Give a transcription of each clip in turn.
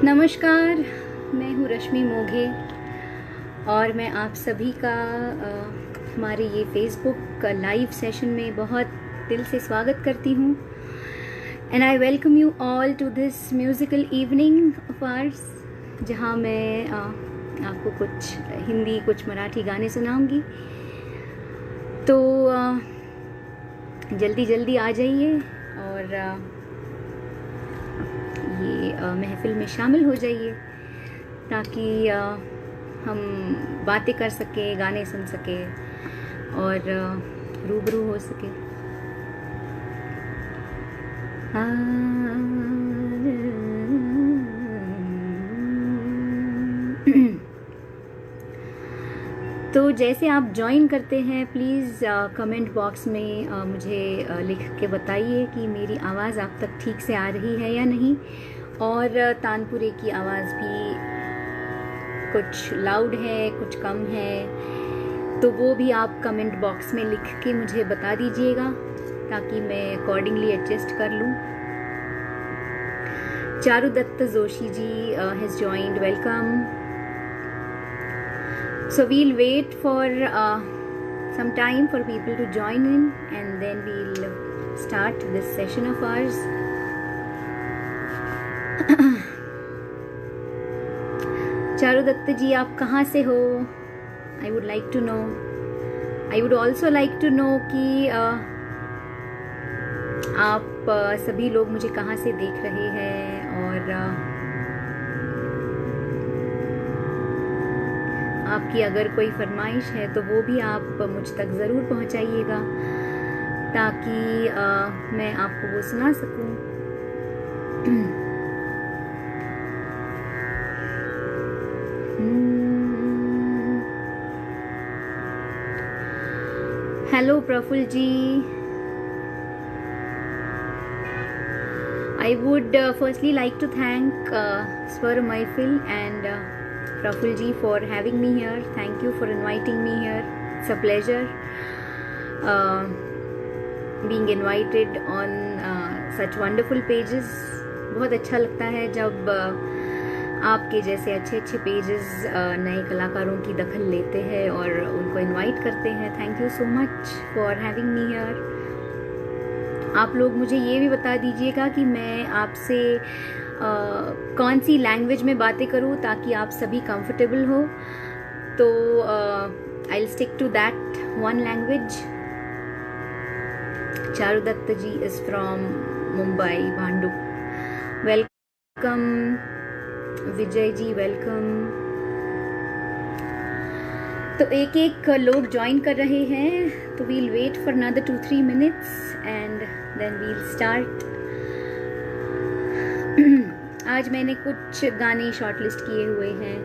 नमस्कार, मैं हूँ रश्मि मोघे और मैं आप सभी का हमारे ये फेसबुक लाइव सेशन में बहुत दिल से स्वागत करती हूँ। And I welcome you all to this musical evening of ours, जहाँ मैं आपको कुछ हिंदी कुछ मराठी गाने सुनाऊंगी। तो जल्दी जल्दी आ जाइए और ये महफिल में शामिल हो जाइए ताकि हम बातें कर सकें, गाने सुन सकें और रूबरू हो सके। तो जैसे आप ज्वाइन करते हैं, प्लीज़ कमेंट बॉक्स में मुझे लिख के बताइए कि मेरी आवाज़ आप तक ठीक से आ रही है या नहीं, और तानपुरे की आवाज़ भी कुछ लाउड है कुछ कम है, तो वो भी आप कमेंट बॉक्स में लिख के मुझे बता दीजिएगा ताकि मैं अकॉर्डिंगली एडजस्ट कर लूँ। Charudatta Joshi ji has joined, welcome. So we'll wait for some time for people to join in and then we'll start this session of ours. Charudatta ji, आप कहाँ से हो? I would like to know. I would also like to know कि आप सभी लोग मुझे कहाँ से देख रहे हैं और आपकी अगर कोई फरमाइश है तो वो भी आप मुझ तक ज़रूर पहुंचाइएगा ताकि मैं आपको वो सुना सकूं। Hello Prafull ji, I would firstly like to thank Swar Mahfil and Praful ji for having me here. Thank you for inviting me here. It's a pleasure being invited on such wonderful pages. बहुत अच्छा लगता है जब आपके जैसे अच्छे अच्छे pages नए कलाकारों की दखल लेते हैं और उनको इनवाइट करते हैं। Thank you so much for having me here. आप लोग मुझे ये भी बता दीजिएगा कि मैं आपसे कौन सी लैंग्वेज में बातें करूं ताकि आप सभी कंफर्टेबल हो। तो I will stick to that one language. Charudatt ji is from Mumbai, Bhandup, welcome. Vijay ji, welcome. तो एक एक लोग ज्वाइन कर रहे हैं, तो we'll wait for another 2-3 minutes and then we'll start. आज मैंने कुछ गाने शॉर्टलिस्ट किए हुए हैं,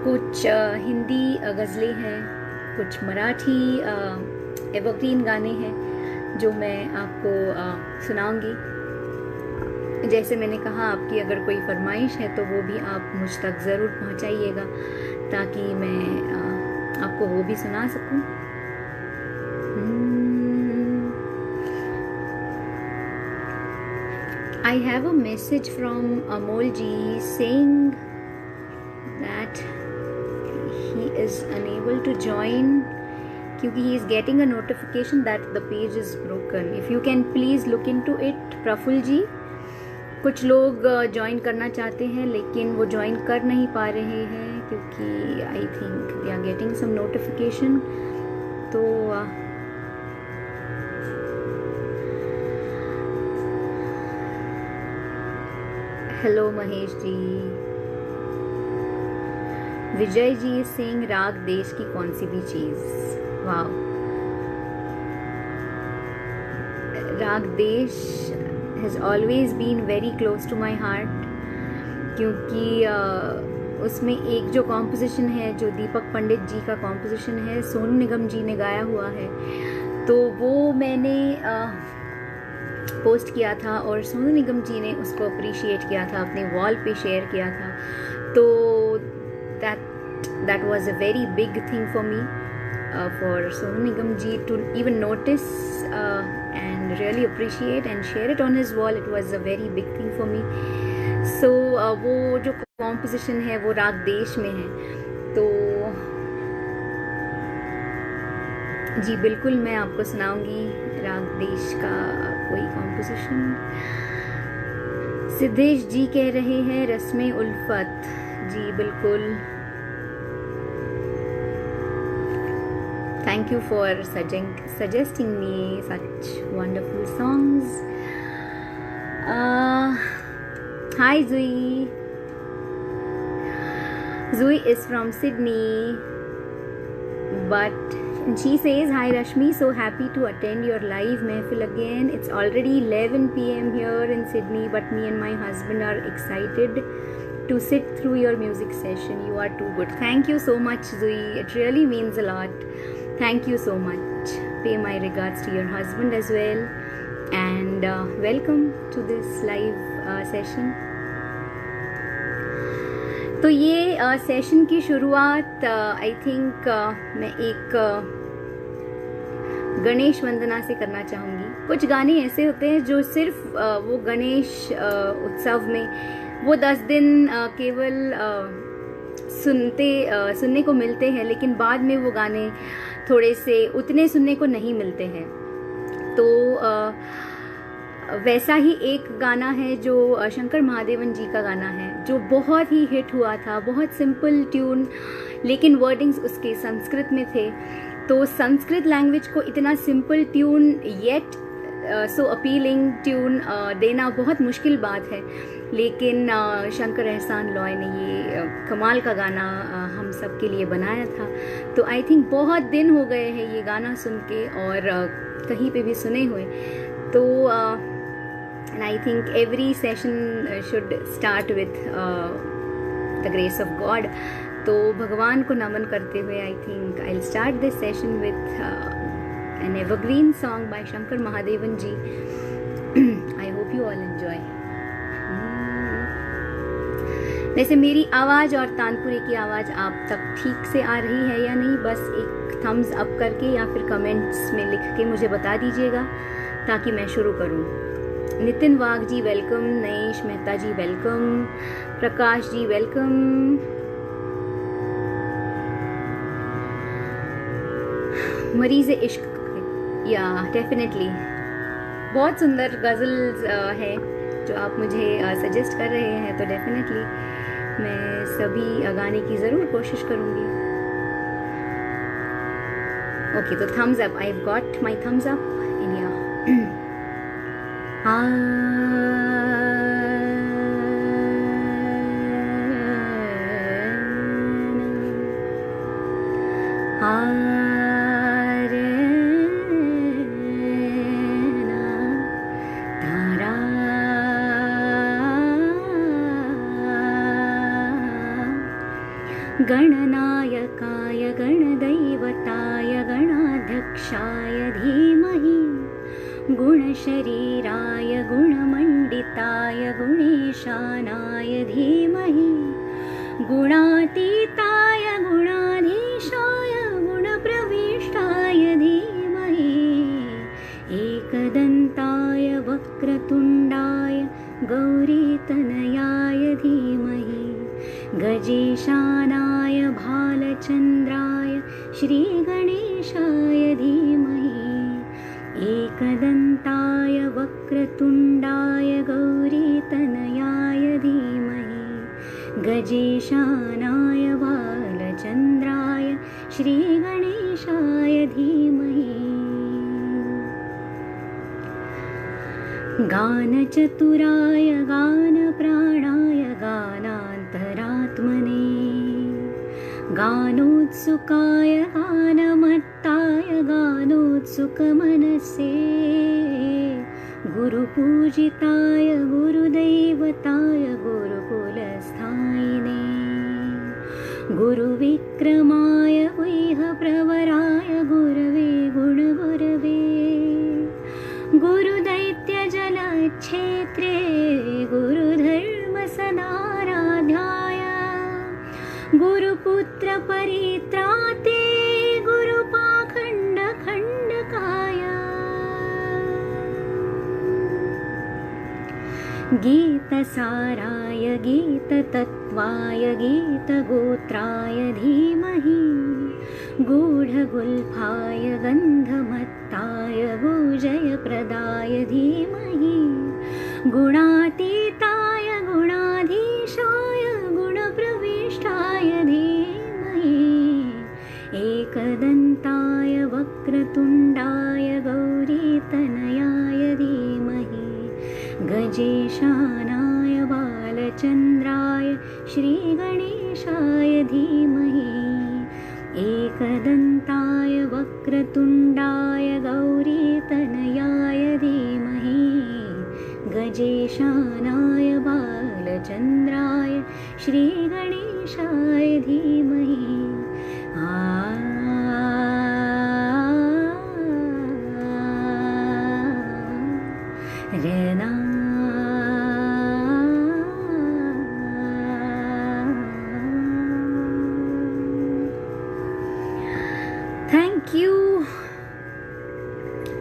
कुछ हिंदी गज़लें हैं, कुछ मराठी एवरग्रीन गाने हैं जो मैं आपको सुनाऊंगी। जैसे मैंने कहा, आपकी अगर कोई फरमाइश है तो वो भी आप मुझ तक ज़रूर पहुंचाइएगा ताकि मैं आपको वो भी सुना सकूं। I have a message from Amol ji saying that he is unable to join क्योंकि he is getting a notification that the page is broken. If you can please look into it, Praful जी। कुछ लोग join करना चाहते हैं लेकिन वो join कर नहीं पा रहे हैं क्योंकि I think they are getting some notification. तो हेलो महेश जी। विजय जी सिंह, राग देश की कौन सी भी चीज़। वाह, राग देश has always been very close to my heart क्योंकि उसमें एक जो कॉम्पोजिशन है जो दीपक पंडित जी का कॉम्पोजिशन है, सोनू निगम जी ने गाया हुआ है, तो वो मैंने पोस्ट किया था और सोनू निगम जी ने उसको अप्रिशिएट किया था, अपने वॉल पे शेयर किया था। तो that was a very big thing for me, for Sonu Nigam ji to even notice and really appreciate and share it on his wall. It was a very big thing for me. सो वो जो composition है वो राग देश में है। तो जी बिल्कुल मैं आपको सुनाऊंगी राग देश का कोई कॉम्पोजिशन। सिद्धेश जी कह रहे हैं रस्में उल्फत। जी बिल्कुल, thank you for suggesting me such wonderful songs. Hi Zui. Zui is from Sydney, but she says, hi Rashmi, so happy to attend your live mehfil again. It's already 11 p.m. here in Sydney, but me and my husband are excited to sit through your music session. You are too good. Thank you so much Zui, it really means a lot. Thank you so much. Pay my regards to your husband as well, and welcome to this live session. तो ये session की शुरुआत I think मैं एक गणेश वंदना से करना चाहूँगी। कुछ गाने ऐसे होते हैं जो सिर्फ वो गणेश उत्सव में वो 10 दिन केवल सुनने को मिलते हैं, लेकिन बाद में वो गाने थोड़े से उतने सुनने को नहीं मिलते हैं। तो वैसा ही एक गाना है जो शंकर महादेवन जी का गाना है, जो बहुत ही हिट हुआ था। बहुत सिंपल ट्यून, लेकिन वर्डिंग्स उसके संस्कृत में थे। तो संस्कृत लैंग्वेज को इतना simple tune yet so appealing tune देना बहुत मुश्किल बात है, लेकिन शंकर एहसान लॉय ने ये कमाल का गाना हम सब के लिए बनाया था। तो आई थिंक बहुत दिन हो गए हैं ये गाना सुन के और कहीं पे भी सुने हुए। तो and I think every session should start with the grace of God. तो भगवान को नमन करते हुए I think I'll start this session with an evergreen song by Shankar Mahadevan ji. I hope you all enjoy. वैसे मेरी आवाज़ और तानपुरे की आवाज़ आप तक ठीक से आ रही है या नहीं, बस एक थम्स अप करके या फिर कमेंट्स में लिख के मुझे बता दीजिएगा ताकि मैं शुरू करूं। नितिन वाघ जी वेलकम, नयेश मेहता जी वेलकम, प्रकाश जी वेलकम। मरीज़ इश्क, या डेफिनेटली बहुत सुंदर गज़ल्स है जो आप मुझे सजेस्ट कर रहे हैं, तो डेफिनेटली मैं सभी गाने की ज़रूर कोशिश करूँगी। ओके, तो thumbs up, I have got my thumbs up India. गणनायकाय गणदैवताय गणाध्यक्षाय धीमहि गुणशरीराय गुणमण्डिताय गुणेशानाय धीमहि गुणातीताय गुणाधीशाय गुणप्रविष्टाय धीमहि एकदन्ताय वक्रतुण्डाय गौरीतनयाय धीमहि गजेशानाय भालचन्द्राय श्रीगणेशाय धीमहि एकदन्ताय वक्रतुण्डाय गौरीतनयाय धीमहि गजेशानाय भालचन्द्राय श्रीगणेशाय धीमहि गानचतुराय गानप्राणाय गानान्तरात्मने गानोत्सुकाय गानमत्ताय गानोत्सुकमनसे गुरुपूजिताय गुरुदैवताय गुरुकुलस्थायिने गुरुविक्रमाय गुह्यप्रवराय गुरवे गुणगुरवे गुरुदैत्यजलक्षेत्रे गुरुधर्मसदाराध्याय गुरुपुत्रपरित्राते गुरुपाखण्डखण्डकाय गीतसाराय गीततत्त्वाय गीतगोत्राय धीमहि गूढगुल्फाय गन्धमत्ताय गुजयप्रदाय धीमहि गुणातीताय गुणाधीशाय गुणप्रविष्टाय धीमहि एकदन्ताय वक्रतुण्डाय गौरीतनयाय धीमहि गजेशानाय बालचन्द्राय श्रीगणेशाय धीमहि एकदन्ताय वक्रतुण्डाय गौरीतनयाय धीमहि गजेशानाय बालचन्द्राय श्रीगणेशाय धीमहि जना थैंक यू।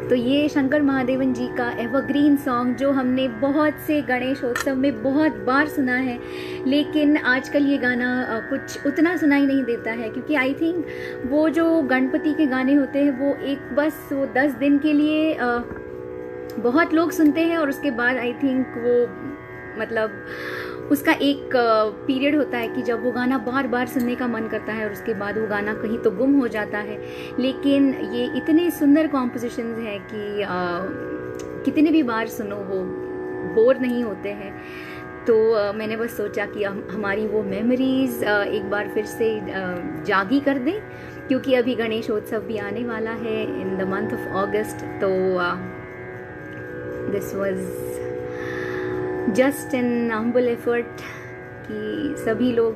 तो ये शंकर महादेवन जी का एवरग्रीन सॉन्ग जो हमने बहुत से गणेशोत्सव में बहुत बार सुना है, लेकिन आजकल ये गाना कुछ उतना सुनाई नहीं देता है, क्योंकि आई थिंक वो जो गणपति के गाने होते हैं वो एक बस वो 10 दिन के लिए बहुत लोग सुनते हैं, और उसके बाद आई थिंक वो मतलब उसका एक पीरियड होता है कि जब वो गाना बार बार सुनने का मन करता है, और उसके बाद वो गाना कहीं तो गुम हो जाता है। लेकिन ये इतने सुंदर कॉम्पोजिशंस हैं कि कितने भी बार सुनो वो बोर नहीं होते हैं। तो मैंने बस सोचा कि हमारी वो मेमोरीज़ एक बार फिर से जागी कर दें, क्योंकि अभी गणेशोत्सव भी आने वाला है in the month of August. तो this was just an humble effort कि सभी लोग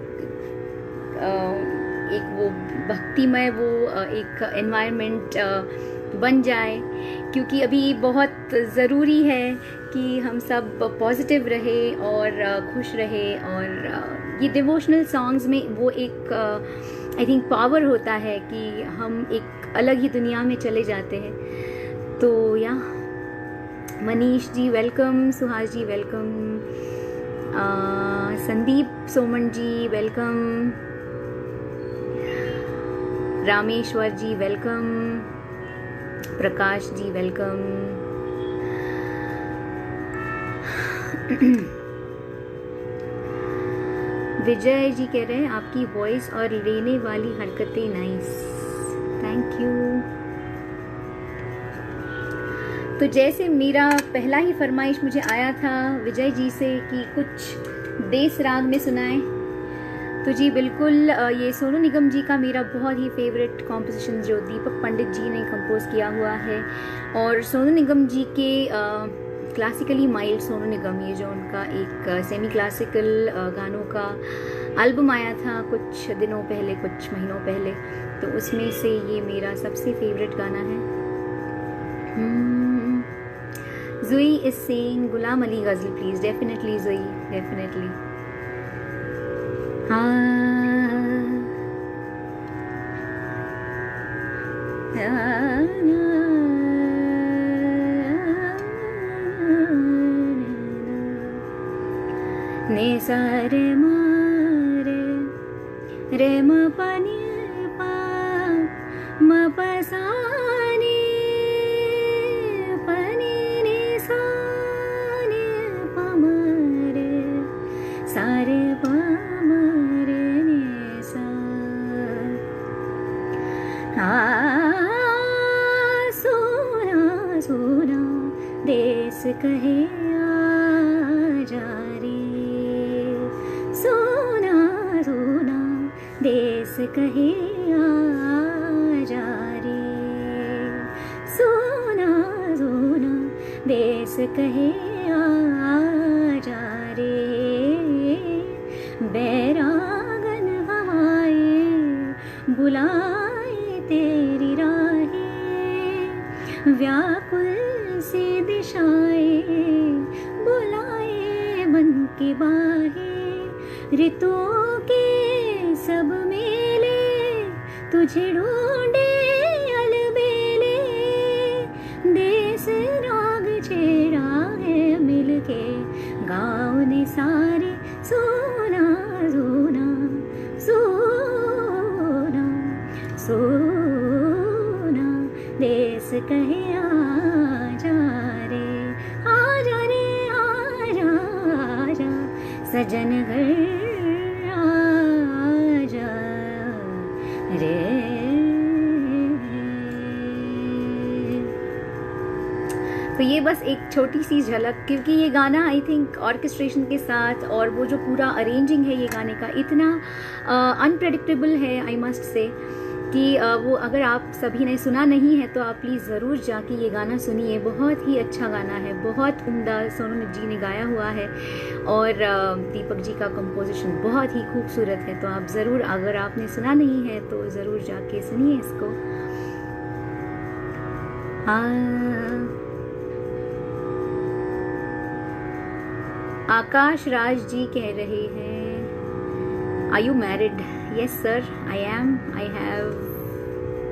एक वो भक्तिमय वो एक एनवायरनमेंट बन जाए, क्योंकि अभी बहुत ज़रूरी है कि हम सब पॉजिटिव रहे और खुश रहे। और ये डिवोशनल सॉन्ग्स में वो एक आई थिंक पावर होता है कि हम एक अलग ही दुनिया में चले जाते हैं। तो या मनीष जी वेलकम, सुहास जी वेलकम, संदीप सोमन जी welcome, Rameshwar ji welcome, Prakash ji welcome. Vijay जी कह रहे हैं आपकी वॉइस और लेने वाली हरकतें नाइस, थैंक यू। तो जैसे मेरा पहला ही फरमाइश मुझे आया था विजय जी से कि कुछ देस राग में सुनाएं, तो जी बिल्कुल ये सोनू निगम जी का मेरा बहुत ही फेवरेट कॉम्पोजिशन जो दीपक पंडित जी ने कंपोज किया हुआ है। और सोनू निगम जी के क्लासिकली माइल्ड सोनू निगम, ये जो उनका एक सेमी क्लासिकल गानों का एल्बम आया था कुछ दिनों पहले, कुछ महीनों पहले, तो उसमें से ये मेरा सबसे फेवरेट गाना है। Zui is saying Ghulam Ali Ghazal, please. Definitely, Zui. Definitely. Ne sa re ma re ma pa ni pa ma pa sa ni pa ni ni sa ni pa ma re sa re pa ma re ni sa सोना सोना देश कहे आजा रे, सोना सोना देश कहे आजा रे, सोना सोना देश कहे आजा रे। बैरागन हवाए बुलाए तेरी राहें, व्याकुल सी दिशाएं बुलाए मन की बाहें। ऋतुओं के सब मेले तुझे ढूंढे अलबेले, देश राग छेड़ा है मिलके गाँव ने सारे सोना सोना सोना सोना, देश कहे आजा रे आजा रे आजा आजा, सजन घर आजा रे। तो ये बस एक छोटी सी झलक, क्योंकि ये गाना आई थिंक ऑर्केस्ट्रेशन के साथ और वो जो पूरा अरेंजिंग है ये गाने का इतना अनप्रेडिक्टेबल है, आई मस्ट से, कि वो अगर आप सभी ने सुना नहीं है तो आप प्लीज़ ज़रूर जाके ये गाना सुनिए। बहुत ही अच्छा गाना है, बहुत उम्दा सोनू निगम जी ने गाया हुआ है और दीपक जी का कंपोजिशन बहुत ही खूबसूरत है। तो आप ज़रूर, अगर आपने सुना नहीं है तो ज़रूर जाके सुनिए इसको। आकाश राज जी कह रहे हैं, are you married? Yes sir, I am, I have.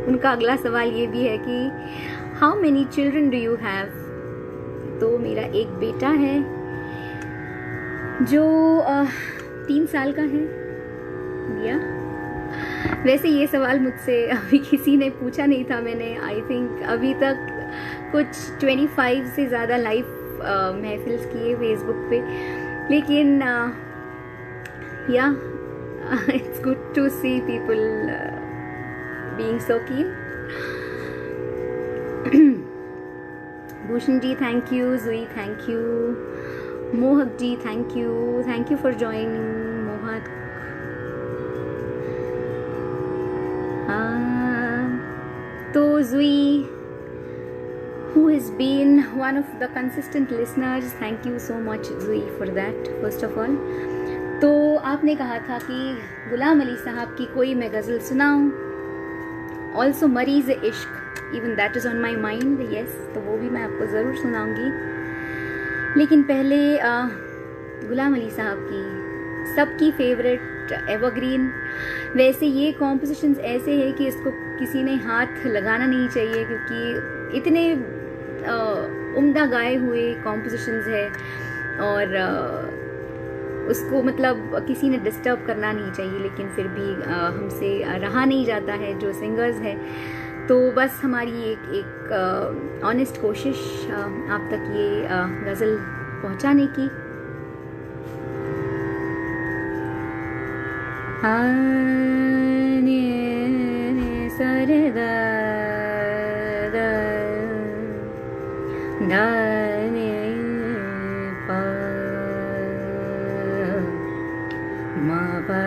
उनका अगला सवाल ये भी है कि how many children do you have? तो मेरा एक बेटा है जो 3 साल का है। या वैसे ये सवाल मुझसे अभी किसी ने पूछा नहीं था, मैंने आई थिंक अभी तक कुछ 25 से ज़्यादा लाइव महफिल्स किए फेसबुक पे, लेकिन या it's good to see people being so keen. Bhushan ji thank you, Jui thank you, Mohak ji thank you for joining Mohak. तो जुई, who has been one of the consistent listeners, thank you so much Zui for that first of all। तो आपने कहा था कि गुलाम अली साहब की कोई मैं गज़ल सुनाऊं, also मरीज़ इश्क, even that is on my mind, yes, तो वो भी मैं आपको ज़रूर सुनाऊंगी। लेकिन पहले गुलाम अली साहब की सबकी फेवरेट एवरग्रीन, वैसे ये कॉम्पोजिशंस ऐसे है कि इसको किसी ने हाथ लगाना नहीं चाहिए, क्योंकि इतने उम्दा गाए हुए कॉम्पोजिशंस है और उसको मतलब किसी ने डिस्टर्ब करना नहीं चाहिए, लेकिन फिर भी हमसे रहा नहीं जाता है जो सिंगर्स हैं। तो बस हमारी एक ऑनेस्ट कोशिश आप तक ये गज़ल पहुंचाने की। सरदा दाने पा मा पा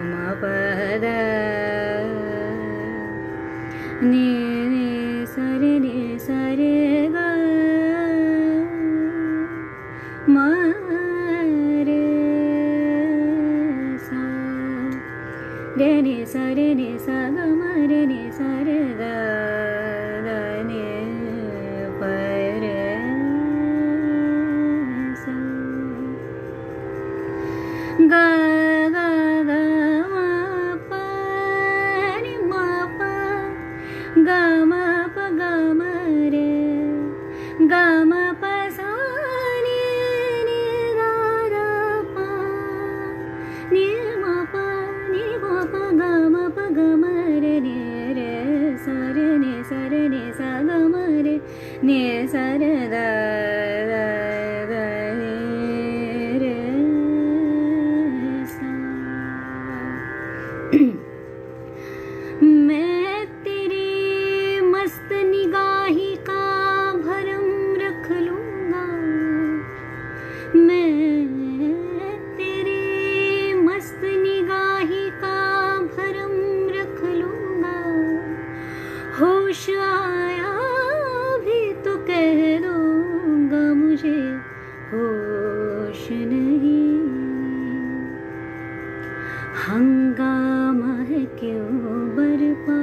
मा पा दा ने सरे गा मा रे सा रे ने सा गा मा रे ने सा रे गा दा ने गा गा गा मा पा रे मा पा गा मा पा गा मा रे गा मा पा सा रे रे गा रा पा रे मा पा गा मा पा गा मा रे रे सा ने सा गा मा रे ने सा रे दा मैं तेरी मस्त निगाही का भरम रख लूंगा, मैं तेरी मस्त निगाही का भरम रख लूंगा। होश आया भी तो कह दूंगा मुझे होश नहीं। हंगामा है क्यों बरपा,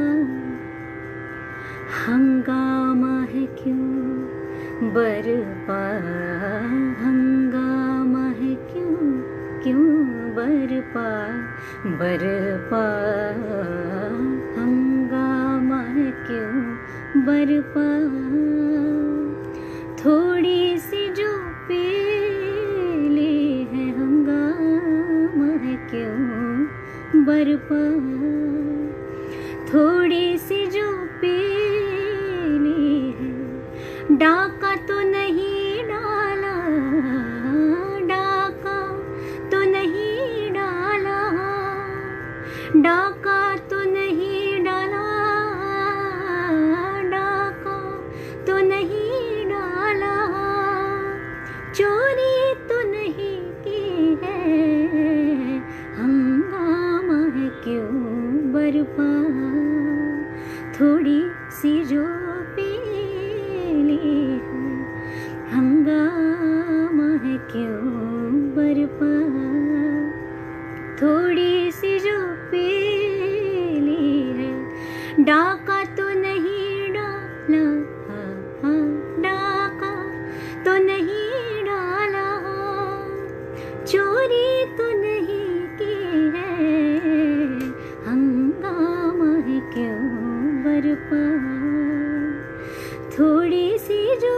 हंगामा है क्यों बरपा, हंगामा है क्यों बरपा बरपा, हंगामा है क्यों बरपा। थोड़ी सी जो बरपा, थोड़ी सी जो पीली है, डाका तो नहीं डाला, डाका तो नहीं डाला, डाका तो नहीं डाला, डाका तो नहीं डाला, चोरी तो नहीं की है, हंगामा है क्यों बरपा, थोड़ी सी जो पीली है, हंगामा है क्यों बरपा, थोड़ी सी जो पीली है, डाका तो नहीं डाला, डाका तो नहीं डाला, चोरी तो नहीं की है, हंगामा है क्यों बरपा, थोड़ी सी जो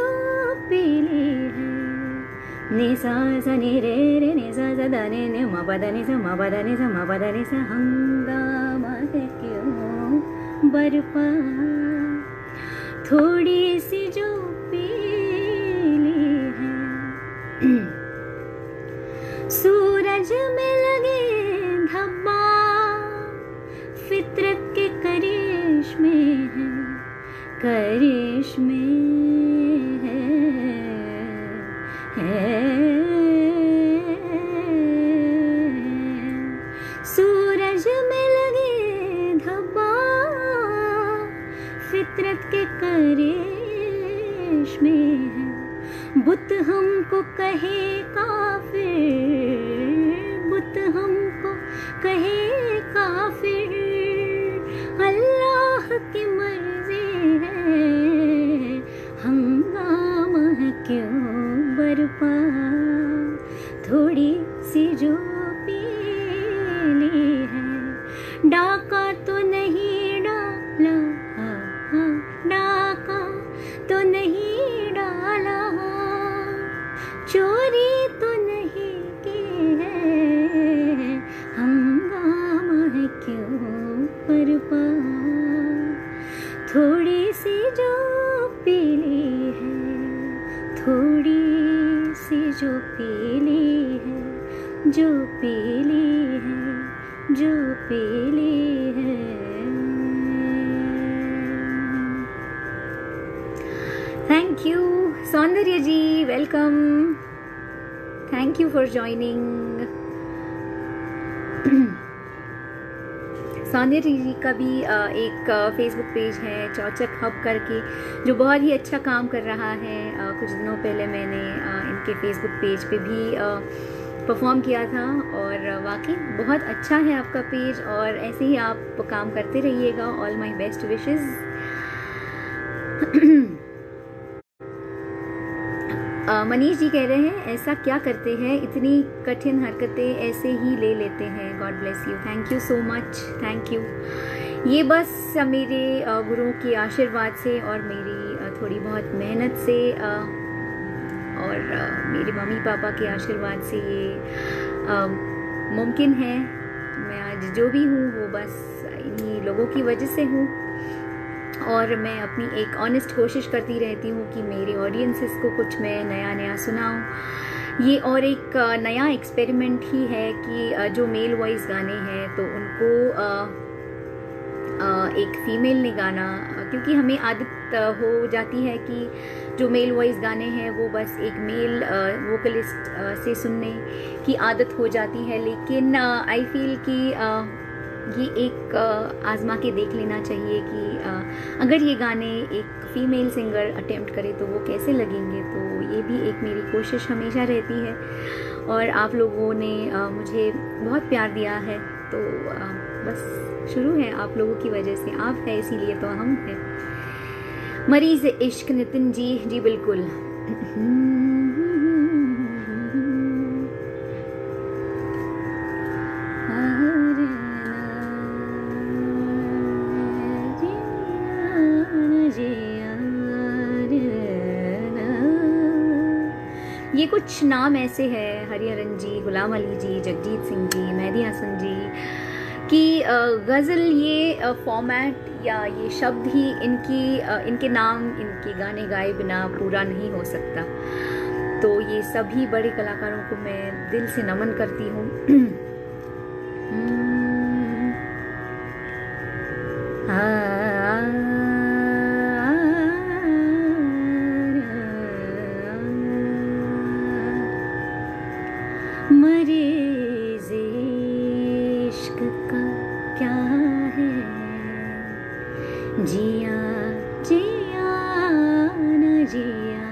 पीली है, निसा सा नि रे रे निसा सा दा नि नि म प दा नि सा म प दा नि सा म प दा नि सा, हंगामा है क्यों बरपा, थोड़ी सी जो पीली है, सूरज में लगे धब्बा, फितरत के करिश्मे है, करिश्मे है, सूरज में लगे धब्बा, फितरत के करिश्मे है, बुत हमको कहे काफिर, बुत हमको कहे काफिर, अल्लाह की मर्जी है, हंगामा है क्यों बरपा, थोड़ी सी जो पीली है, डाका तो नहीं डाला, डाका तो नहीं डाला, चोरी तो नहीं की है, हंगामा है क्यों बरपा, थोड़ी सी जो पीली है, थोड़ी सी जो पीली है, जो पीली है, जो पीली है। Thank you Saundarya ji, welcome, thank you for joining. Saundarya ji का भी एक फेसबुक पेज है चौचक हब करके, जो बहुत ही अच्छा काम कर रहा है। कुछ दिनों पहले मैंने इनके फेसबुक पेज पे भी परफॉर्म किया था और वाकई बहुत अच्छा है आपका पेज, और ऐसे ही आप काम करते रहिएगा। All my best wishes. Manish ji कह रहे हैं ऐसा क्या करते हैं, इतनी कठिन हरकतें ऐसे ही ले लेते हैं। God bless you, thank you so much, thank you. ये बस मेरे गुरुओं के आशीर्वाद से और मेरी थोड़ी बहुत मेहनत से और मेरे मम्मी पापा के आशीर्वाद से ये मुमकिन है। मैं आज जो भी हूँ वो बस इन्हीं लोगों की वजह से हूँ, और मैं अपनी एक ऑनेस्ट कोशिश करती रहती हूँ कि मेरे ऑडियंसेस को कुछ मैं नया नया सुनाऊँ। ये और एक नया एक्सपेरिमेंट ही है कि जो मेल वॉइस गाने हैं तो उनको एक फीमेल ने गाना, क्योंकि हमें आदत हो जाती है कि जो मेल वॉइस गाने हैं वो बस एक मेल वोकलिस्ट से सुनने की आदत हो जाती है। लेकिन आई फील कि ये एक आजमा के देख लेना चाहिए कि अगर ये गाने एक फीमेल सिंगर अटेम्प्ट करे तो वो कैसे लगेंगे। तो ये भी एक मेरी कोशिश हमेशा रहती है, और आप लोगों ने मुझे बहुत प्यार दिया है, तो बस शुरू है आप लोगों की वजह से। आप है इसीलिए तो हम हैं। मरीज इश्क नितिन जी, जी बिल्कुल। ये कुछ नाम ऐसे हैं, हरिहरन जी, गुलाम अली जी, जगजीत सिंह जी, मेहदी हसन जी, कि गज़ल ये फॉर्मेट या ये शब्द ही इनके नाम, इनके गाने गाए बिना पूरा नहीं हो सकता। तो ये सभी बड़े कलाकारों को मैं दिल से नमन करती हूँ। मरीज़ इश्क का क्या है, जिया जिया न जिया।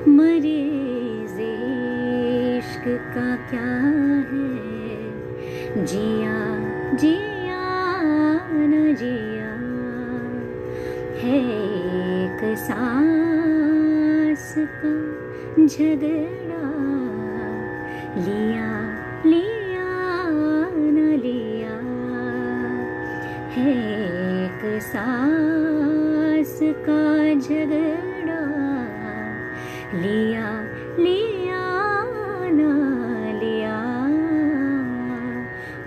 मरीज़ इश्क का क्या है, जिया जिया न जिया। है एक सांस का झगड़ा, लिया लिया न लिया। है एक सांस का झगड़ा, लिया लिया न लिया।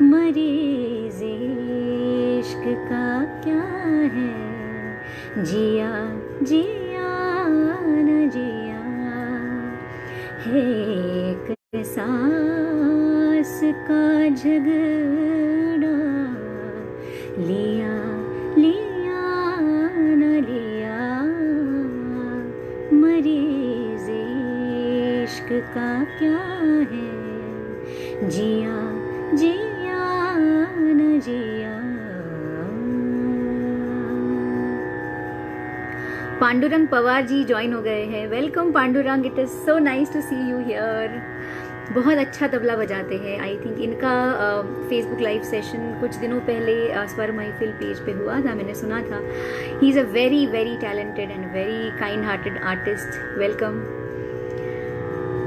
मरीज़ इश्क का क्या है, जिया जिया न जिया। है एक सांस का झगड़ा, लिया लिया न लिया। मरीज़ इश्क का क्या है, जिया जिया न जिया। पांडुरंग पवार जी ज्वाइन हो गए हैं। Welcome Pandurang, it is so nice to see you here. बहुत अच्छा तबला बजाते हैं। आई थिंक इनका फेसबुक लाइव सेशन कुछ दिनों पहले स्वर महफिल पेज पे हुआ था, मैंने सुना था। He is a very very talented and very kind hearted artist. Welcome.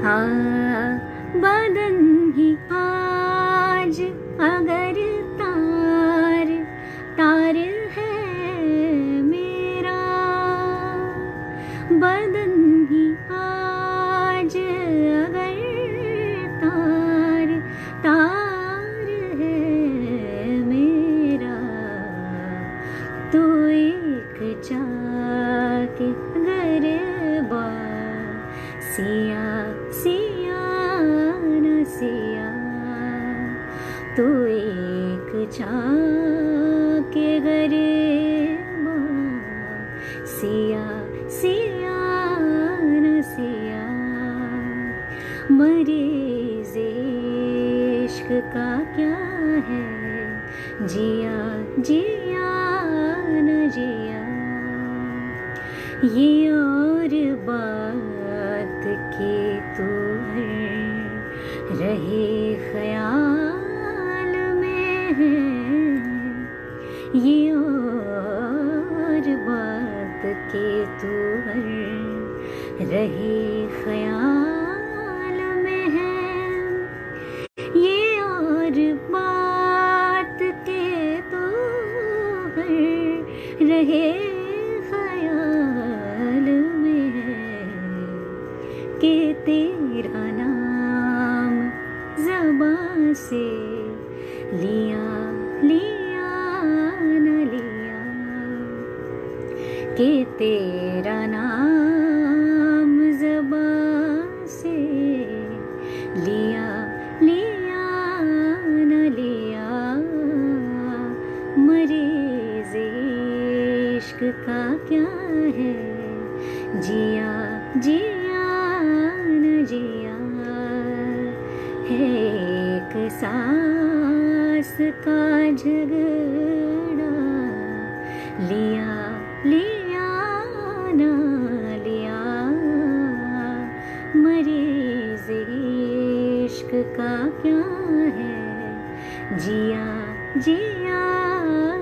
हाँ, बदन ही आज अगर तार तार है मेरा, बदन ही आज अगर तार तार है मेरा, तो एक चाक गरबा, सिया सिया न सिया। तो एक चाक गरबा, सिया सिया न सिया। मरीज़ इश्क का क्या है, जिया जिया न जिया। ये और बात के तू रहे ख्याल में है, ये और बात के तू रहे ख्याल में है। ये और बात के तू रहे ख्याल में है, कि तेरा नाम ज़बां से लिया लिया न लिया। कि तेरा नाम ज़बां से लिया लिया न लिया। मरीज़ इश्क का क्या है, जिया जिया न जिया। है एक सांस का झगड़ा, लिया लिया न लिया। मरीज़ इश्क का क्या है, जिया जिया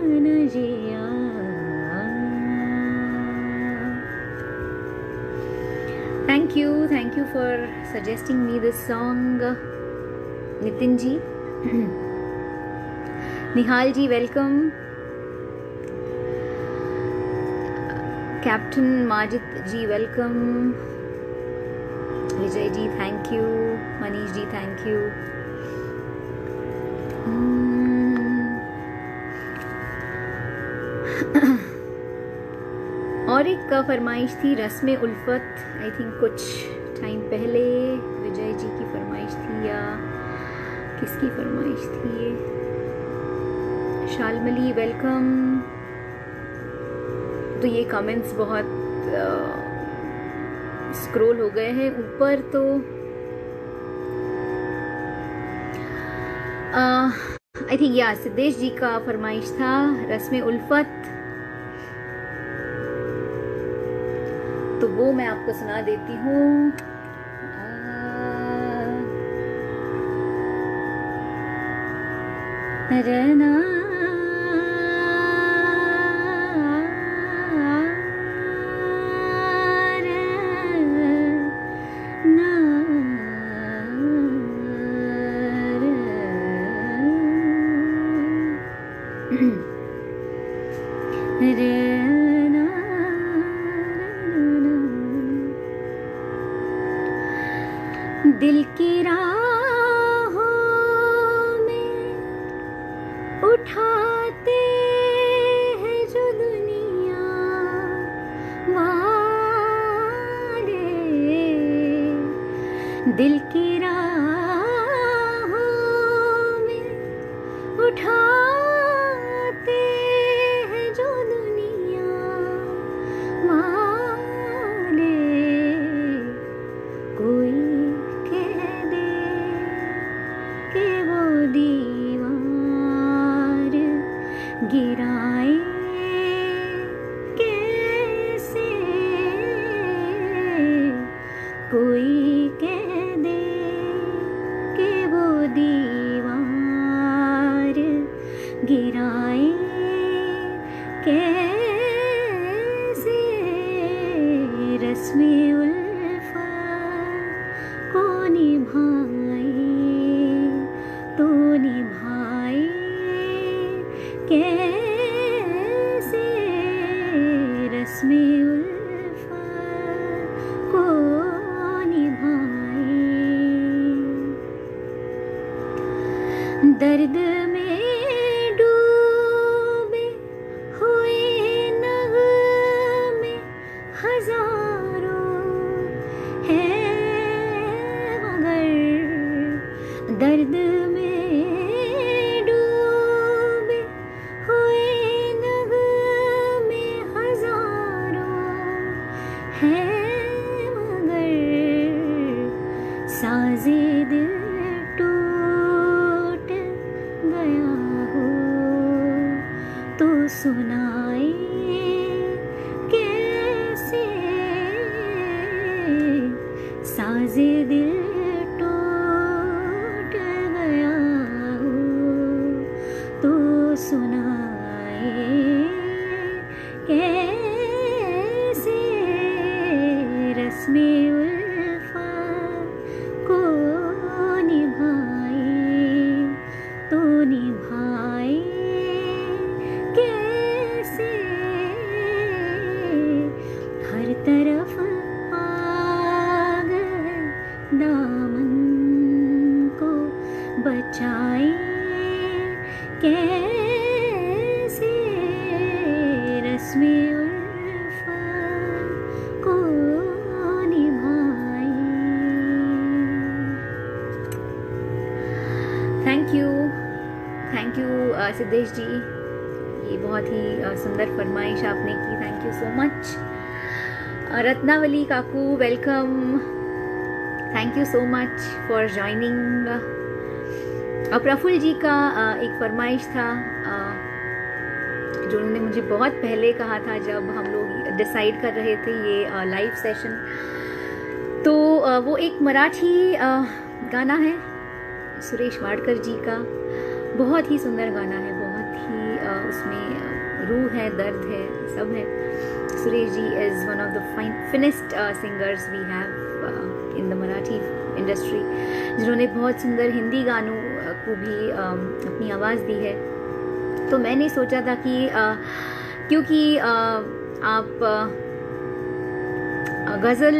न जिया। Thank you for suggesting me this song, Nitin ji. Nihal ji, welcome. Captain Majid ji, welcome. Vijay ji, thank you. Manish ji, thank you. आपका फरमाइश थी रस्म उल्फत, आई थिंक कुछ टाइम पहले विजय जी की फरमाइश थी या किसकी फरमाइश थी ये। शालमली वेलकम। तो ये कमेंट्स बहुत स्क्रॉल हो गए हैं ऊपर, तो आई थिंक या सिद्धेश जी का फरमाइश था रस्म उल्फत, तो वो मैं आपको सुना देती हूँ। रना दिल की राहों में उठाते हैं जो दुनिया वाले, दिल की राहों में उठाते हैं जो दुनिया वाले, कोई कह दे कि वो दीवार गिराए कैसे, कोई कह दे कि वो दीवार गिराए कैसे, रस्मे उल्फत को निभाए तो निभाए कैसे, रस्मे उल्फत को निभाए। दर्द में डूबे हुए नग़्मे हजारों हैं, मगर दर्द में डूबे हुए नग़्मे हजारों हैं, मगर साज़े दिल टूट गया हो तो सुनाए कैसे, साज़े दिल टूट गया हो तो सुनाए कैसे, रस्मे उल्फत को निभाए तो निभाए कैसे, हर तरफ आग है दामन को बचाए कैसे, रस्मे उल्फत को निभाए। थैंक यू सिद्धेश जी, ये बहुत ही सुंदर फरमाइश आपने की, thank you so much. Ratnavali काकू welcome, thank you so much for joining. Prafulla ji का एक फरमाइश था जो उन्होंने मुझे बहुत पहले कहा था जब हम लोग डिसाइड कर रहे थे ये लाइव सेशन, तो वो एक मराठी गाना है सुरेश वाडकर जी का, बहुत ही सुंदर गाना है, बहुत ही उसमें रूह है, दर्द है, सब है। Suresh ji is one of the finest singers we have in the Marathi industry, जिन्होंने बहुत सुंदर हिंदी गानों को भी अपनी आवाज़ दी है। तो मैंने सोचा था कि क्योंकि आप गज़ल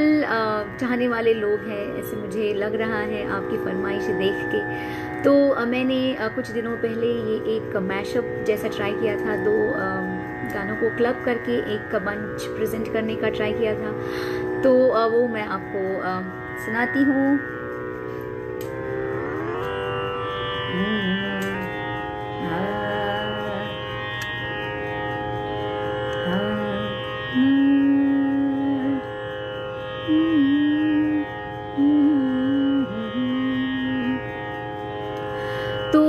चाहने वाले लोग हैं, ऐसे मुझे लग रहा है आपकी फरमाइश देख के, तो मैंने कुछ दिनों पहले ये एक मैशअप जैसा ट्राई किया था, दो गानों को क्लब करके एक मंच प्रेजेंट करने का ट्राई किया था, तो वो मैं आपको सुनाती हूँ। तो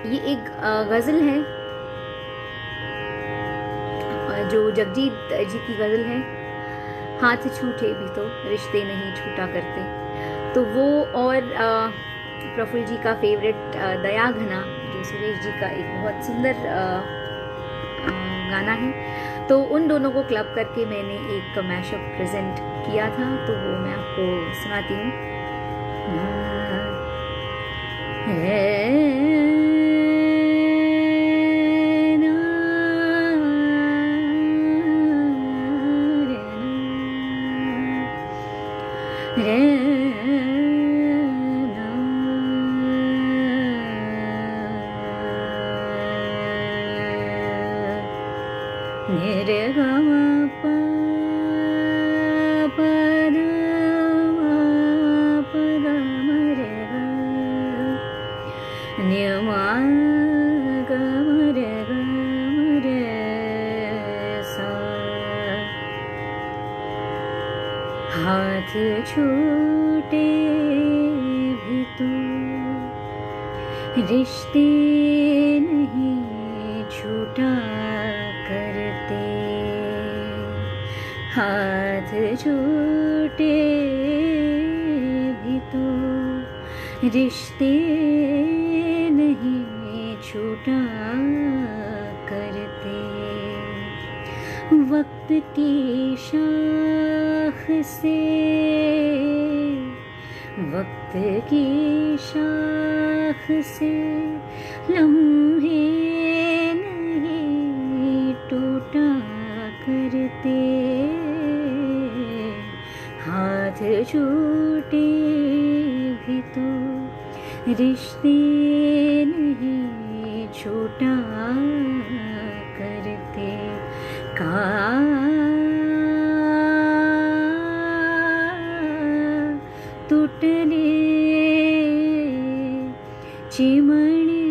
ये एक गज़ल है जो जगजीत जी की गज़ल है, हाथ छूटे भी तो रिश्ते नहीं छूटा करते। तो वो और प्रफुल्ल जी का फेवरेट दया घना, जो सुरेश जी का एक बहुत सुंदर गाना है, तो उन दोनों को क्लब करके मैंने एक मैशअप प्रेजेंट किया था, तो वो मैं आपको सुनाती हूँ। हाथ छूटे भी तो रिश्ते नहीं छूटा करते, हाथ छूटे भी तो रिश्ते नहीं छूटा करते। वक्त की शाख से, वक्त की शाख से लम्हे नहीं टूटा करते, हाथ छूटे भी तो रिश्ते नहीं छूटा करते। टूटने चिमणे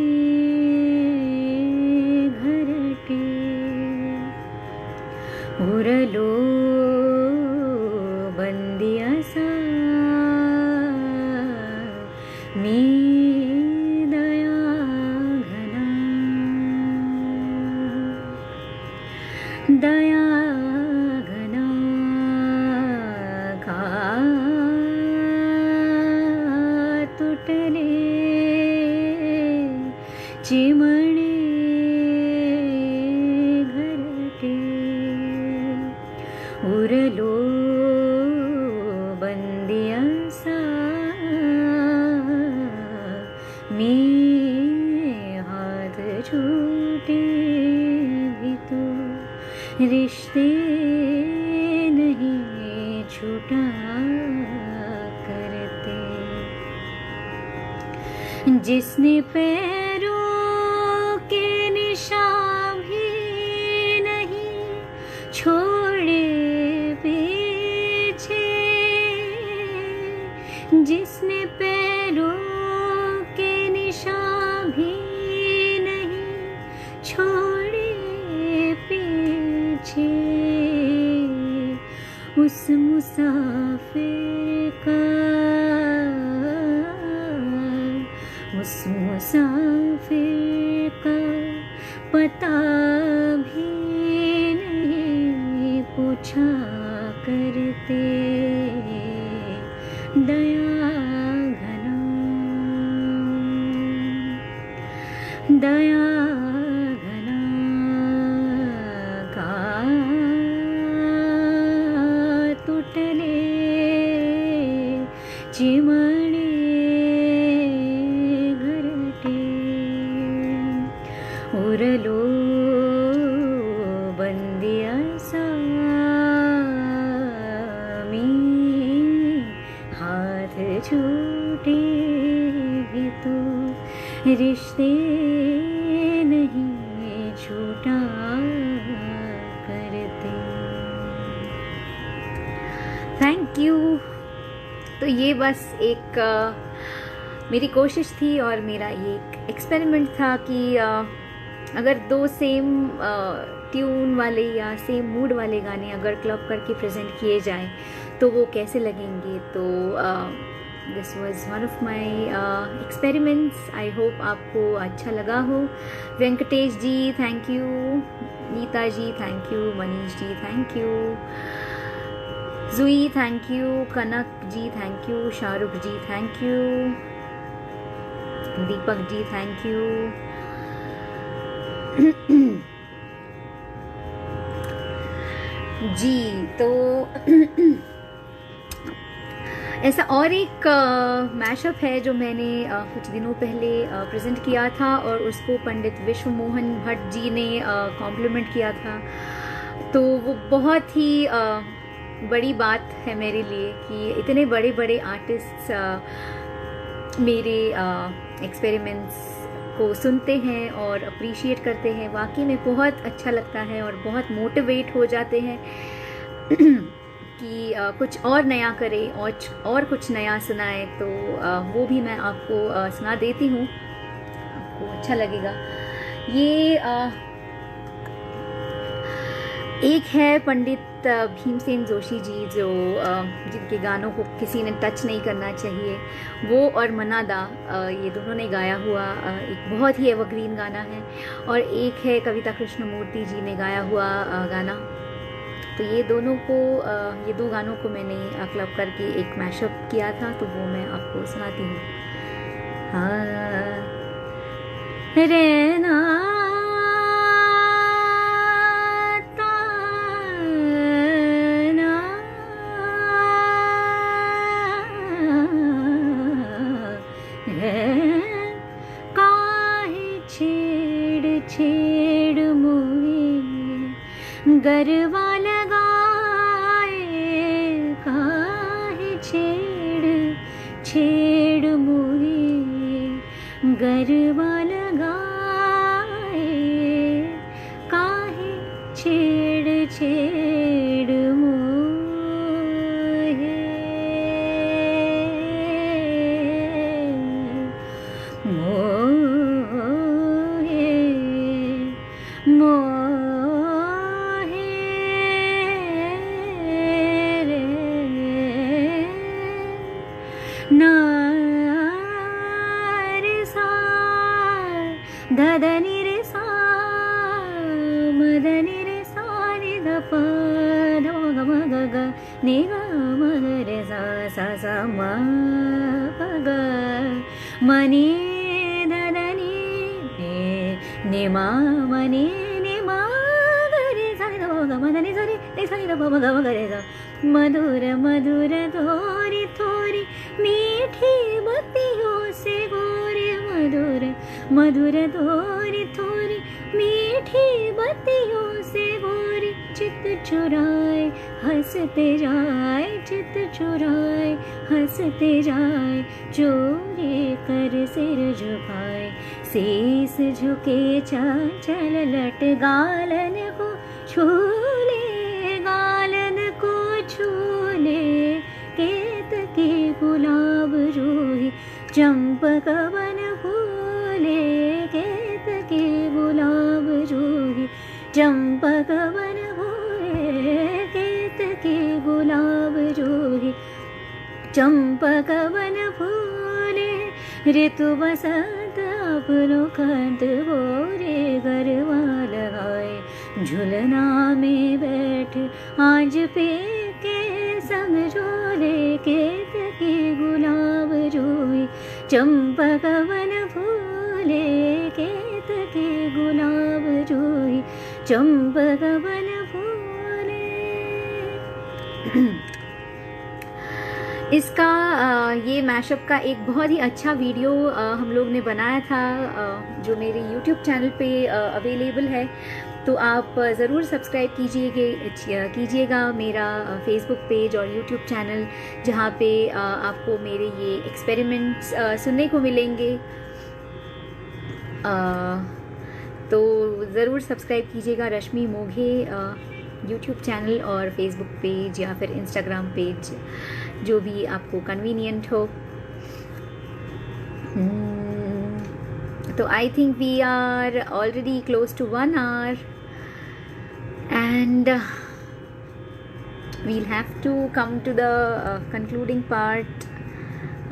घरटे, उरलो बंदिया सा मी दया घना, दया घना का तुटले चिमणे घरटे, उरलो बंदिया सा मी हाथ छूटे भी तो रिश्ते नहीं छूटा करते। जिसने पैरों के निशान भी नहीं छोड़े पीछे, जिसने पैरों के निशान भी नहीं छोड़े पीछे, उस मुसाफिर का, उस मुसाफिर का पता भी नहीं पूछा करते। दया घना, दया घना का तुटले चिमणे घरटे, उरलो बंदिया सा मी हाथ छूटे भी तो रिश्ते नहीं छूटा करते। Thank you. तो ये बस एक मेरी कोशिश थी और मेरा ये एक एक्सपेरिमेंट था कि अगर दो सेम ट्यून वाले या सेम मूड वाले गाने अगर क्लब करके प्रेजेंट किए जाएं तो वो कैसे लगेंगे। तो this was one of my experiments. I hope आपको अच्छा लगा हो। Venkatesh ji thank you, Nita ji thank you, Manish ji thank you, Jui thank you, Kanak ji thank you, Shahrukh ji thank you, Deepak ji thank you. जी तो ऐसा और एक मैशअप है जो मैंने कुछ दिनों पहले प्रेजेंट किया था और उसको पंडित विश्व मोहन भट्ट जी ने कॉम्प्लीमेंट किया था। तो वो बहुत ही बड़ी बात है मेरे लिए कि इतने बड़े बड़े आर्टिस्ट्स मेरे एक्सपेरिमेंट्स को सुनते हैं और अप्रिशिएट करते हैं। वाकई में बहुत अच्छा लगता है और बहुत मोटिवेट हो जाते हैं कि कुछ और नया करें और कुछ नया सुनाए। तो वो भी मैं आपको सुना देती हूँ, आपको अच्छा लगेगा। ये एक है पंडित भीमसेन जोशी जी जो जिनके गानों को किसी ने टच नहीं करना चाहिए, वो और मनादा ये दोनों ने गाया हुआ एक बहुत ही एवरग्रीन गाना है। और एक है कविता कृष्णमूर्ति जी ने गाया हुआ गाना। तो ये दोनों को ये दो गानों को मैंने क्लब करके एक मैशअप किया था, तो वो मैं आपको सुनाती हूँ। रहना गरबा लगाए, काहे छेड़ छेड़ मोहे गरबा लगाए, काहे छेड़ छेड़ मोहे। मोहे मोहे धदनि रे सा मदनि रे सा नि ध प ध म ग म ग ग नि ग म ग रे सा सा सा म प ग म नि ध ध नि नि म म नि म ग रे सा नि ध प ग म ध नि सा नि ध प म ग म ग रे सा। मधुर मधुर थोरी थोरी मीठी बत्तियों से गोरे, मधुर मधुर थोरी थोरी मीठी बत्तियों से गोरी, चित चुराए हंसते जाए, चित चुराए हंसते जाए, चोरी कर सिर झुकाए, शीस झुके चंचल लट गालन को छूले, गालन को छूले, केतकी गुलाब रूही चंपक वन फूले, केतकी गुलाब रूही चंपक वन फूले, केतकी गुलाब रूही चंपक वन फूले। ऋतु बसंत अपनो खंत बोरे गरबा लगाए, झुलना में बैठ आज पे के संग झोले, केतकी गुलाब रूही चंपक वन फूले, केतकी गुलाब रूही चंपक वन फूले। इसका ये मैशअप का एक बहुत ही अच्छा वीडियो हम लोग ने बनाया था जो मेरे YouTube चैनल पे अवेलेबल है। तो आप ज़रूर सब्सक्राइब कीजिएगा मेरा फेसबुक पेज और YouTube चैनल, जहाँ पे आपको मेरे ये एक्सपेरिमेंट्स सुनने को मिलेंगे। तो ज़रूर सब्सक्राइब कीजिएगा रश्मि मोघे यूट्यूब चैनल और फेसबुक पेज या फिर इंस्टाग्राम पेज, जो भी आपको कन्वीनियंट हो। तो I think we are already close to 1 hour and we'll have to come to the concluding part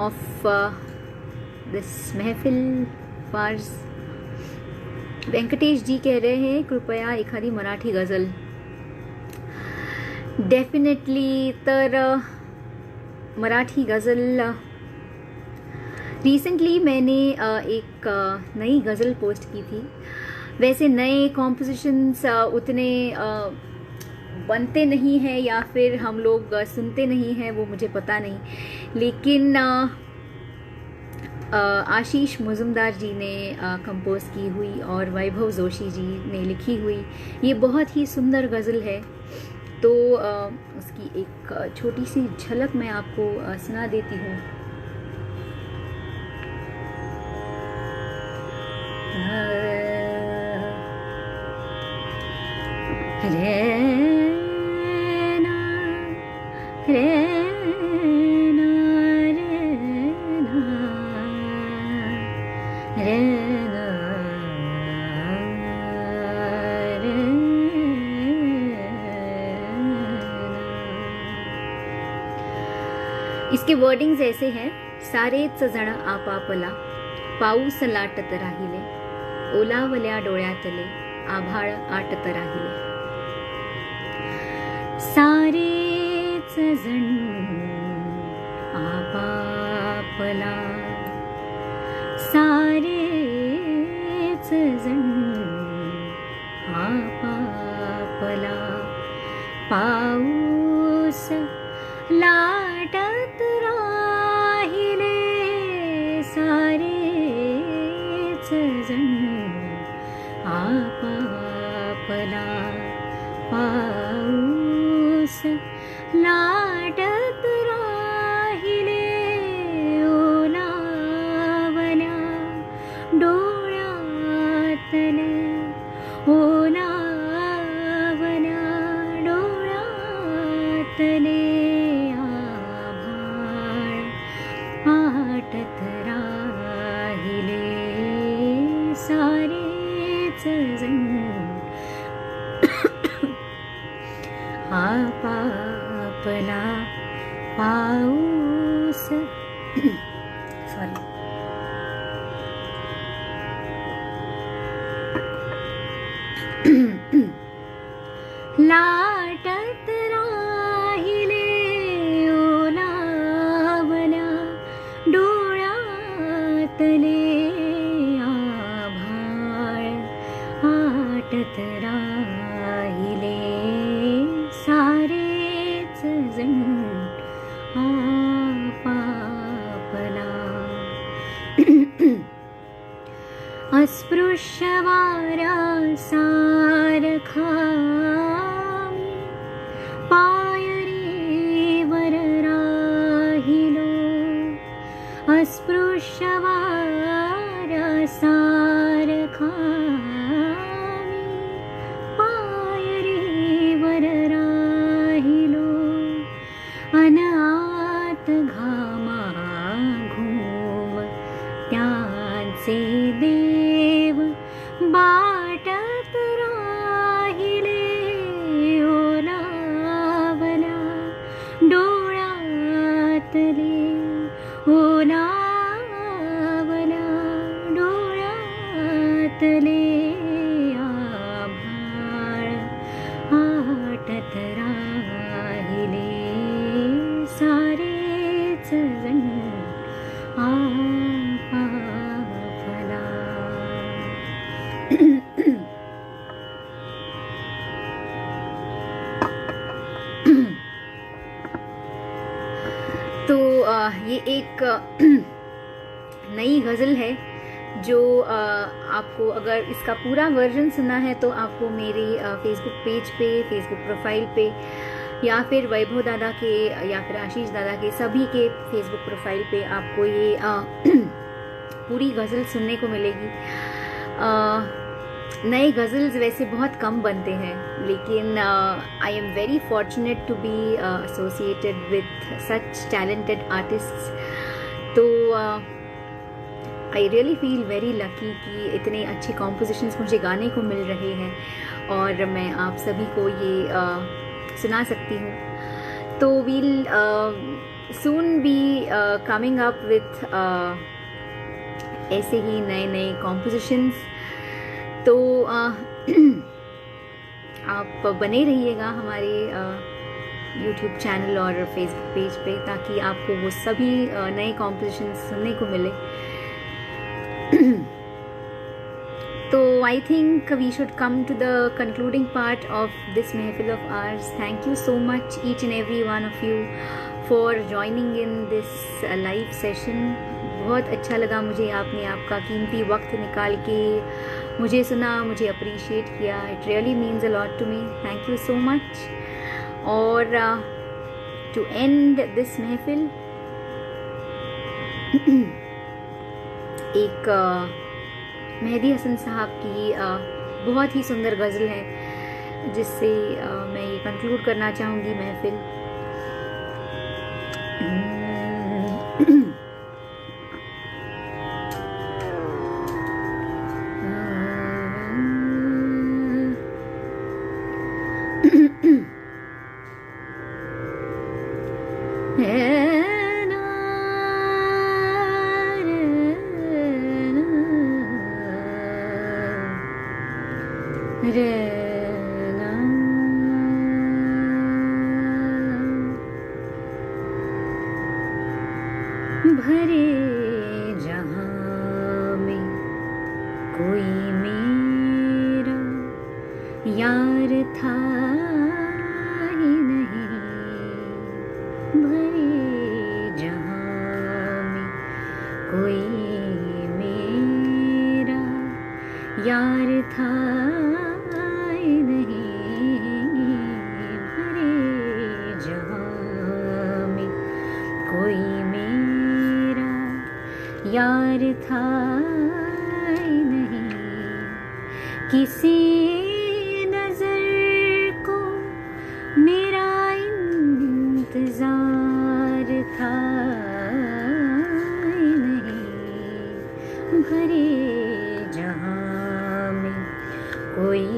of this महफिल फार्स। वेंकटेश जी कह रहे हैं कृपया एखादी मराठी गज़ल। डेफिनेटली। तर मराठी गज़ल रिसेंटली मैंने एक नई गज़ल पोस्ट की थी। वैसे नए कॉम्पोजिशंस उतने बनते नहीं हैं या फिर हम लोग सुनते नहीं हैं, वो मुझे पता नहीं, लेकिन आशीष मुजुमदार जी ने कंपोज की हुई और वैभव जोशी जी ने लिखी हुई ये बहुत ही सुंदर गज़ल है। तो उसकी एक छोटी सी झलक मैं आपको सुना देती हूँ। इसके वर्डिंग्स ऐसे हैं। सारेच जण आपापला पाऊस लाटत राहिले, ओलावल्या डोळ्यातले आभाळ आटत राहिले। सारेच जण आपापला, सारेच जण आपापला पाऊस लाटत राहिले, सारेच जण आपापला पाऊस लाटत राहिले, ओलावल्या डोळ्यातले, ओलावल्या डोळ्यातले आटत राहिले, सारेच जण आपापला पाऊस लाटत राहिले, ओलावल्या डोळ्यातले आभाळ आटत राहिले, सारेच जण आपापला अस्पृश्य वाऱ्यासारखा मी पायरीवर राहिलो, अस्पृश्य वाऱ्यासारखा मी पायरीवर राहिलो, अन आत घामा घुम त्यांचे देव बाटत राहिले, ओलावल्या डोळ्यातले, ओलावल्या डोळ्यातले आभाळ आटत राहिले, सारेच जण आपापला। तो ये एक नई गज़ल है जो आपको अगर इसका पूरा वर्जन सुनना है तो आपको मेरी फेसबुक पेज पे, फेसबुक प्रोफाइल पे या फिर वैभव दादा के या फिर आशीष दादा के सभी के फेसबुक प्रोफाइल पे आपको ये पूरी गज़ल सुनने को मिलेगी। नए गज़ल्स वैसे बहुत कम बनते हैं, लेकिन I am very fortunate to be associated with such talented artists. तो I really feel very lucky कि इतने अच्छे कॉम्पोजिशंस मुझे गाने को मिल रहे हैं और मैं आप सभी को ये सुना सकती हूँ। तो we'll soon be coming up with ऐसे ही नए नए कॉम्पोजिशंस। तो आप बने रहिएगा हमारे यूट्यूब चैनल और फेसबुक पेज पे, ताकि आपको वो सभी नए कॉम्पोजिशंस सुनने को मिले। तो I think we should come to the concluding part of this महफिल of ours. Thank you so much each and every one of you for joining in this live session. बहुत अच्छा लगा मुझे, आपने आपका कीमती वक्त निकाल के मुझे सुना, मुझे अप्रिशिएट किया। It really means a lot to me. Thank you so much. और टू एंड दिस महफिल, एक मेहदी हसन साहब की बहुत ही सुंदर गज़ल है, जिससे मैं ये कंक्लूड करना चाहूँगी महफिल। भरे जहाँ में कोई मेरा यार था ही नहीं, भरे जहाँ में कोई मेरा यार था ही नहीं, भरे जहाँ में कोई यार था ही नहीं। किसी नजर को मेरा इंतजार था ही नहीं, भरे जहाँ में कोई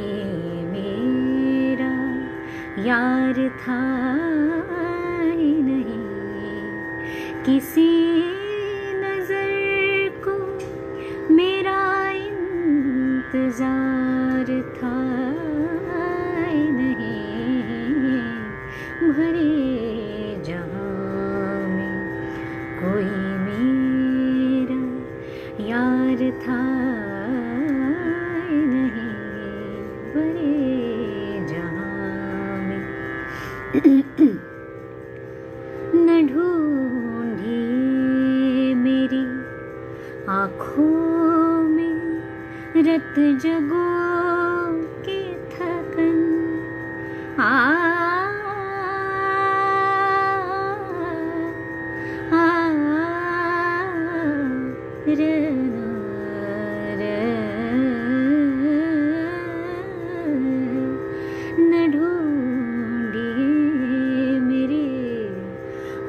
मेरा यार था ही नहीं। किसी इंतजार था ही नहीं, भरे जहाँ में कोई मेरा यार था ही नहीं, भरे जहाँ में। न ढूंढी मेरी आँखों में रत जगों की थकन, न ढूंढी मेरी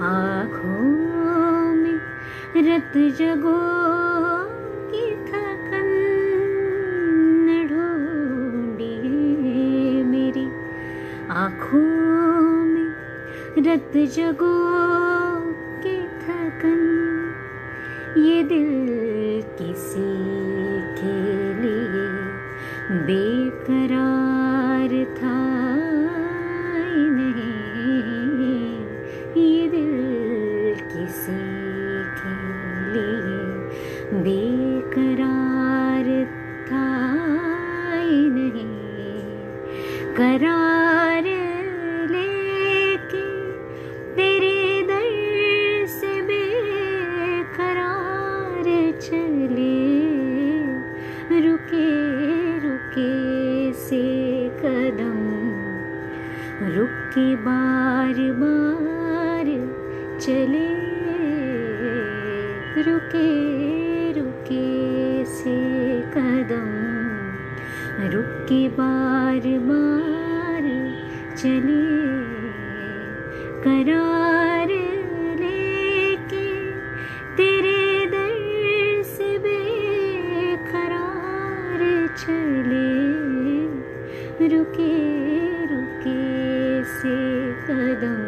आँखों में रत जगों की थकन, आँखों में रत जगों की थकन। ये दिल किसी के लिए बेकरार था ही नहीं, ये दिल किसी के लिए बेकरार था ही नहीं। करार लेके तेरे दर से बेकरार चले, रुके रुके से कदम, रुक के बार बार चले, रुके रुके से कदम, रुक के बार बार चले, करार लेके तेरे दर से बेकरार चले, रुके रुके से कदम,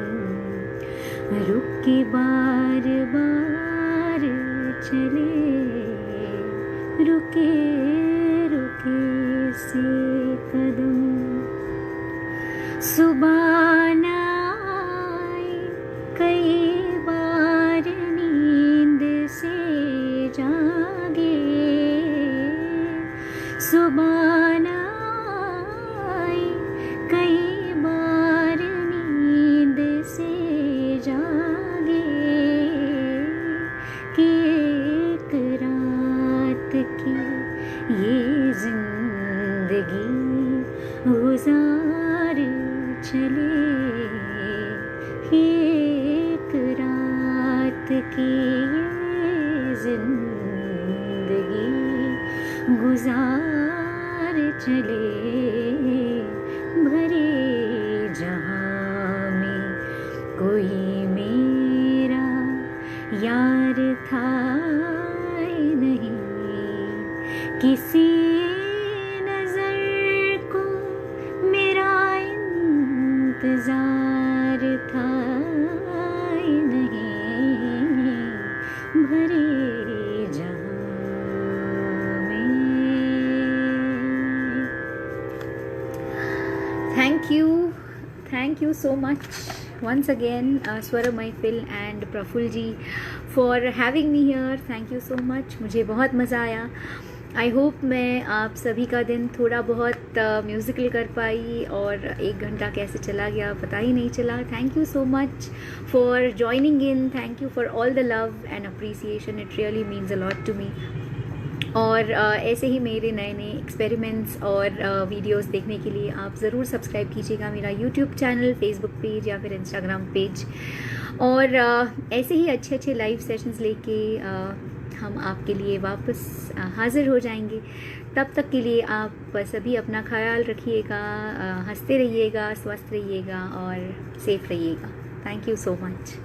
रुक के बार बार चले, रुके रुके से कदम। सुबह न आए कई बार नींद से जागे, सुबह न आए कई बार नींद से जागे, कि एक रात की ये जिंदगी गुजार चले, एक रात की ये जिंदगी गुजार चले, भरे जहाँ में कोई मेरा यार था नहीं, किसी नजर को मेरा इंतजार था नहीं, भरे जहाँ में। Thank you so much once again, Swara Mahfil and Praful ji for having me here. Thank you so much. मुझे बहुत मज़ा आया। आई होप मैं आप सभी का दिन थोड़ा बहुत म्यूज़िकल कर पाई, और 1 घंटा कैसे चला गया पता ही नहीं चला। Thank you so much for joining in, thank you for all the love and appreciation, it really means a lot to me. और ऐसे ही मेरे नए नए एक्सपेरिमेंट्स और वीडियोस देखने के लिए आप ज़रूर सब्सक्राइब कीजिएगा मेरा यूट्यूब चैनल, फेसबुक पेज या फिर इंस्टाग्राम पेज। और ऐसे ही अच्छे अच्छे लाइव सेशंस लेके हम आपके लिए वापस हाज़िर हो जाएंगे। तब तक के लिए आप सभी अपना ख्याल रखिएगा, हंसते रहिएगा, स्वस्थ रहिएगा और सेफ रहिएगा। Thank you so much.